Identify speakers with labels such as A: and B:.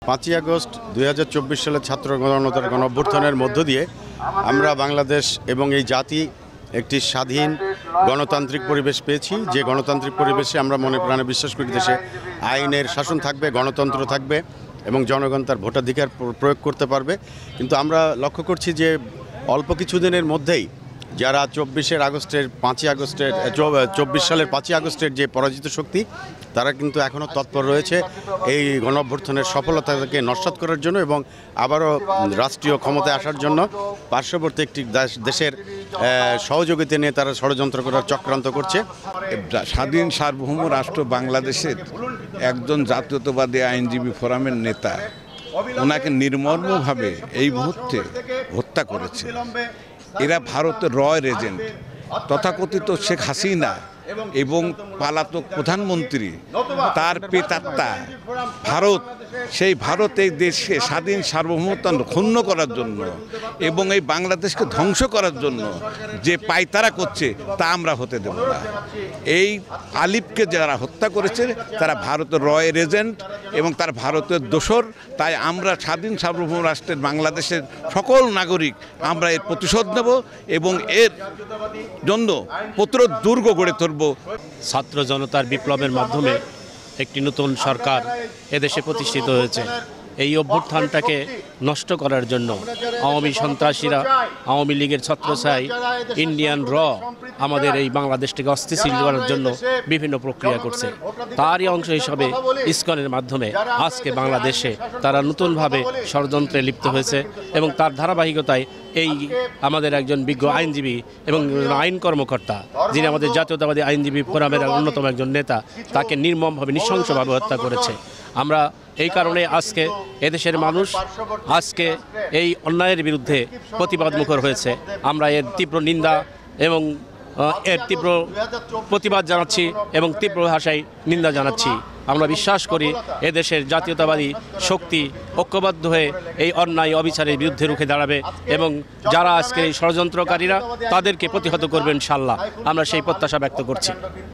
A: 5ই August 2024 সালের ছাত্র জনতার গণঅভ্যুত্থানের মধ্য দিয়ে আমরা বাংলাদেশ এবং এই জাতি একটি স্বাধীন গণতান্ত্রিক পরিবেশ পেয়েছি। যে গণতান্ত্রিক পরিবেশে আমরা মনে প্রাণে বিশ্বাস করি দেশে আইনের শাসন থাকবে, গণতন্ত্র থাকবে এবং জনগণ তার ভোটাধিকার প্রয়োগ করতে পারবে। কিন্তু আমরা লক্ষ্য করছি যে অল্প কিছুদিনের মধ্যেই যারা 24 সালের 5ই আগস্টের যে পরাজিত শক্তি, তারা কিন্তু এখনও তৎপর রয়েছে এই গণঅভ্যুত্থানের সফলতাকে নস্যাৎ করার জন্য এবং আবারও রাষ্ট্রীয় ক্ষমতায় আসার জন্য পার্শ্ববর্তী একটি দেশের সহযোগিতা নিয়ে তারা ষড়যন্ত্র করার চক্রান্ত করছে।
B: স্বাধীন সার্বভৌম রাষ্ট্র বাংলাদেশের একজন জাতীয়তাবাদী আইনজীবী ফোরামের নেতা ওনাকে নির্মমভাবে এই মুহূর্তে হত্যা করেছে। এরা ভারতের রয়্যাল এজেন্ট তথাকথিত শেখ হাসিনা এবং পলাতক প্রধানমন্ত্রী তার প্রেতাত্মা ভারত, সেই ভারত এই দেশকে স্বাধীন সার্বভৌমত্ব ক্ষুণ্ণ করার জন্য এবং এই বাংলাদেশকে ধ্বংস করার জন্য যে পায়তারা করছে তা আমরা হতে দেব না। এই আলিফকে যারা হত্যা করেছে তারা ভারতের রয়্যাল এজেন্ট এবং তার ভারতের দোসর। তাই আমরা স্বাধীন সার্বভৌম রাষ্ট্রের বাংলাদেশের সকল নাগরিক আমরা এর প্রতিশোধ নেব এবং এর জন্য দুর্গ গড়ে তুলব।
C: ছাত্র জনতার বিপ্লবের মাধ্যমে একটি নতুন সরকার এদেশে প্রতিষ্ঠিত হয়েছে। এই অভ্যুত্থানটাকে নষ্ট করার জন্য আওয়ামী সন্ত্রাসীরা, আওয়ামী লীগের ছত্রছায়ায় ইন্ডিয়ান আমাদের এই বাংলাদেশটাকে অস্থিতিশীল করার জন্য বিভিন্ন প্রক্রিয়া করছে। তারই অংশ হিসাবে ইসকনের মাধ্যমে আজকে বাংলাদেশে তারা নতুনভাবে ষড়যন্ত্রে লিপ্ত হয়েছে এবং তার ধারাবাহিকতায় এই আমাদের একজন বিজ্ঞ আইনজীবী এবং আইন কর্মকর্তা, যিনি আমাদের জাতীয়তাবাদী আইনজীবী ফোরামের অন্যতম একজন নেতা, তাকে নির্মমভাবে নৃশংসভাবে হত্যা করেছে। আমরা এই কারণে আজকে এদেশের মানুষ আজকে এই অন্যায়ের বিরুদ্ধে প্রতিবাদমুখর হয়েছে। আমরা এর তীব্র নিন্দা এবং এর তীব্র প্রতিবাদ জানাচ্ছি এবং তীব্র ভাষায় নিন্দা জানাচ্ছি। আমরা বিশ্বাস করি এদেশের জাতীয়তাবাদী শক্তি ঐক্যবদ্ধ হয়ে এই অন্যায় অবিচারের বিরুদ্ধে রুখে দাঁড়াবে এবং যারা আজকে এই ষড়যন্ত্রকারীরা তাদেরকে প্রতিহত করবেন ইনশাআল্লাহ। আমরা সেই প্রত্যাশা ব্যক্ত করছি।